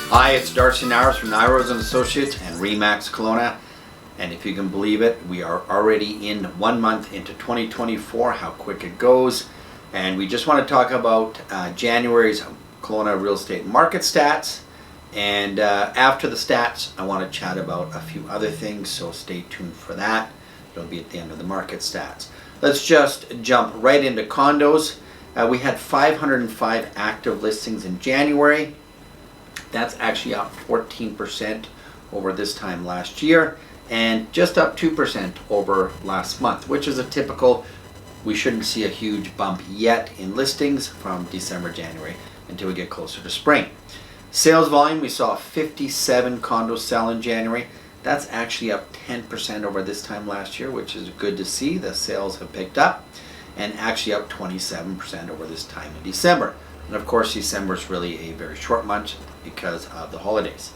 Hi, it's Darcy Nyrose from Nyrose and Associates and RE/MAX Kelowna. And if you can believe it, we are already in 1 month into 2024, how quick it goes. And we just want to talk about January's Kelowna real estate market stats. And after the stats, I want to chat about a few other things, so stay tuned for that. It'll be at the end of the market stats. Let's just jump right into condos. We had 505 active listings in January. That's actually up 14% over this time last year and just up 2% over last month, which is a typical. We shouldn't see a huge bump yet in listings from December, January until we get closer to spring. Sales volume, we saw 57 condos sell in January. That's actually up 10% over this time last year, which is good to see. The sales have picked up and actually up 27% over this time in December. And of course, December is really a very short month because of the holidays.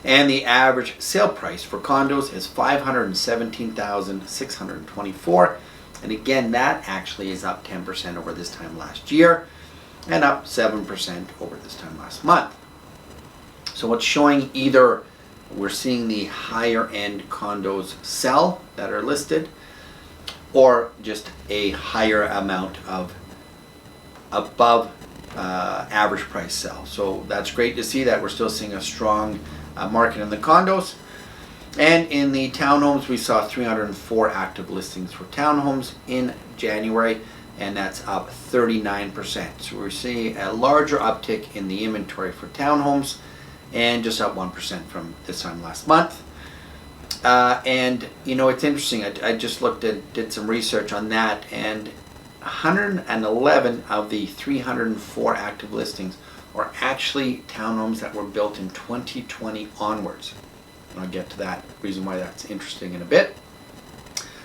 And the average sale price for condos is $517,624. And again, that actually is up 10% over this time last year and up 7% over this time last month. So what's showing, either we're seeing the higher end condos sell that are listed, or just a higher amount of above average price sell. So that's great to see that we're still seeing a strong market in the condos. And in the townhomes, we saw 304 active listings for townhomes in January, and that's up 39%. So we're seeing a larger uptick in the inventory for townhomes and just up 1% from this time last month. And you know, it's interesting, I just did some research on that, and 111 of the 304 active listings are actually townhomes that were built in 2020 onwards. And I'll get to that reason why that's interesting in a bit.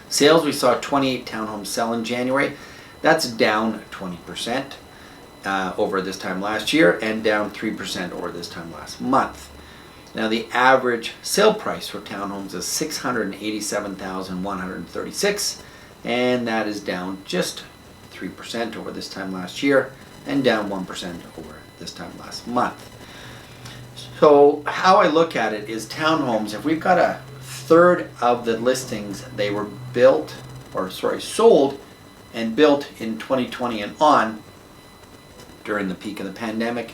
Sales, we saw 28 townhomes sell in January. That's down 20% over this time last year and down 3% over this time last month. Now the average sale price for townhomes is $687,136, and that is down just 3% over this time last year and down 1% over this time last month. So how I look at it is townhomes, if we've got a third of the listings, they were sold and built in 2020 and on during the peak of the pandemic,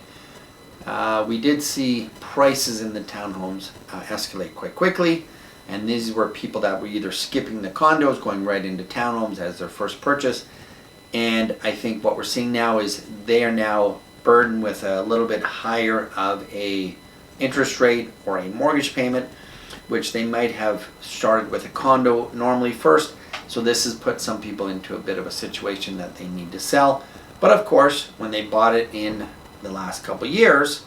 we did see prices in the townhomes escalate quite quickly, and these were people that were either skipping the condos, going right into townhomes as their first purchase. And I think what we're seeing now is they are now burdened with a little bit higher of a interest rate or a mortgage payment, which they might have started with a condo normally first. So this has put some people into a bit of a situation that they need to sell. But of course, when they bought it in the last couple years,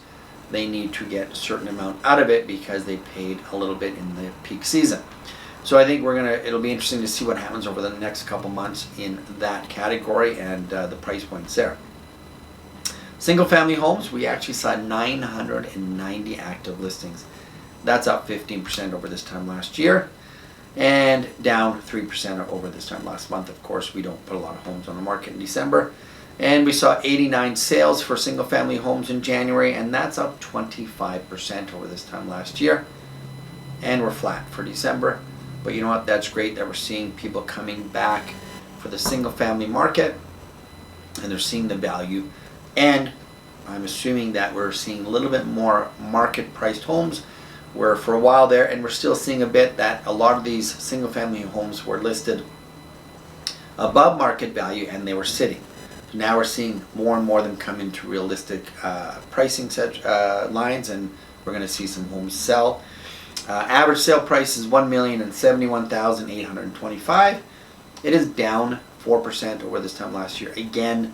they need to get a certain amount out of it because they paid a little bit in the peak season. So I think it'll be interesting to see what happens over the next couple months in that category and the price points there. Single family homes, we actually saw 990 active listings. That's up 15% over this time last year and down 3% over this time last month. Of course, we don't put a lot of homes on the market in December. And we saw 89 sales for single family homes in January, and that's up 25% over this time last year. And we're flat for December. But you know what, that's great that we're seeing people coming back for the single family market, and they're seeing the value. And I'm assuming that we're seeing a little bit more market priced homes, where for a while there, and we're still seeing a bit that a lot of these single family homes were listed above market value and they were sitting. So now we're seeing more and more of them come into realistic pricing lines, and we're going to see some homes sell. Average sale price is $1,071,825. It is down 4% over this time last year. Again,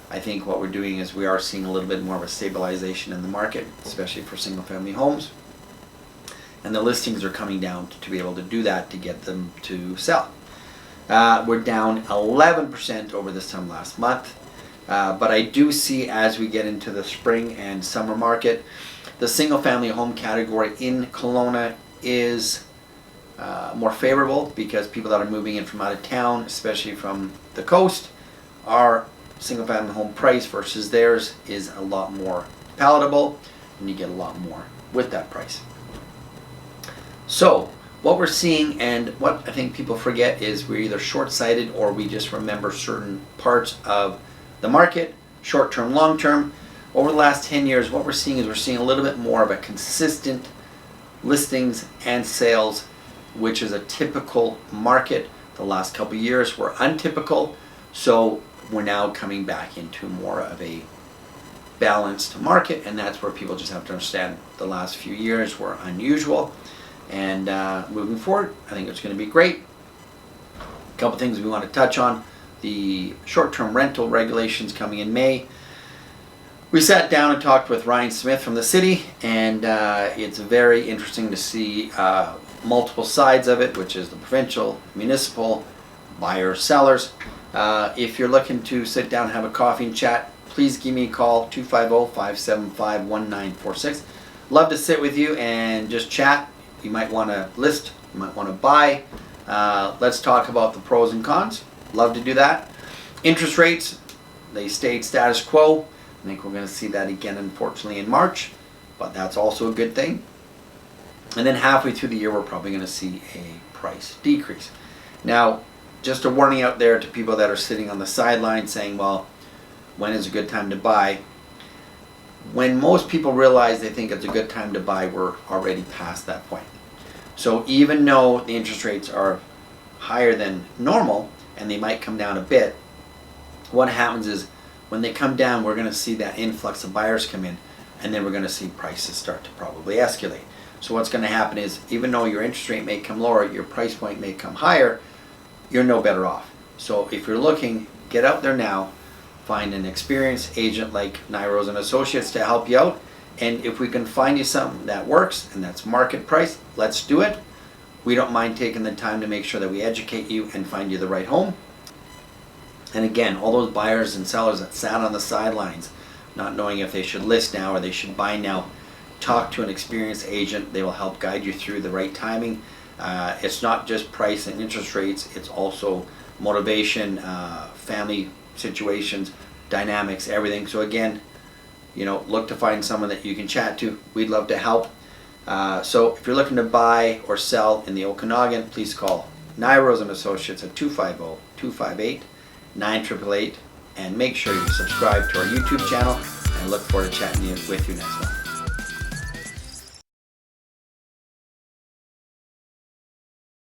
I think what we're doing is we are seeing a little bit more of a stabilization in the market, especially for single family homes. And the listings are coming down to be able to do that, to get them to sell. We're down 11% over this time last month. But I do see, as we get into the spring and summer market, the single family home category in Kelowna is more favorable, because people that are moving in from out of town, especially from the coast, are single family home price versus theirs is a lot more palatable. and you get a lot more with that price. So what we're seeing, and what I think people forget, is we're either short-sighted or we just remember certain parts of the market, short-term, long-term. Over the last 10 years, what we're seeing is we're seeing a little bit more of a consistent listings and sales, which is a typical market. The last couple of years were untypical, so we're now coming back into more of a balanced market, and that's where people just have to understand the last few years were unusual. And moving forward, I think it's going to be great. A couple things we want to touch on: the short-term rental regulations coming in May. We sat down and talked with Ryan Smith from the city, and it's very interesting to see multiple sides of it, which is the provincial, municipal, buyers, sellers. If you're looking to sit down and have a coffee and chat, please give me a call, 250-575-1946. Love to sit with you and just chat. You might want to list, you might want to buy. Let's talk about the pros and cons. Love to do that. Interest rates, they stayed status quo. I think we're going to see that again, unfortunately, in March, but that's also a good thing. And then halfway through the year, we're probably going to see a price decrease. Now, just a warning out there to people that are sitting on the sidelines saying, well, when is a good time to buy? When most people realize they think it's a good time to buy, we're already past that point. So even though the interest rates are higher than normal, and they might come down a bit, what happens is when they come down, we're going to see that influx of buyers come in, and then we're going to see prices start to probably escalate. So what's going to happen is, even though your interest rate may come lower, your price point may come higher, you're no better off. So if you're looking, get out there now, find an experienced agent like Nyrose and Associates to help you out. And if we can find you something that works and that's market price, let's do it. We don't mind taking the time to make sure that we educate you and find you the right home. And again, all those buyers and sellers that sat on the sidelines, not knowing if they should list now or they should buy now, talk to an experienced agent. They will help guide you through the right timing. It's not just price and interest rates, it's also motivation, family situations, dynamics, everything. So again, look to find someone that you can chat to. We'd love to help. So if you're looking to buy or sell in the Okanagan, please call Nyrose and Associates at 250-258-9888, and make sure you subscribe to our YouTube channel, and look forward to chatting with you next month.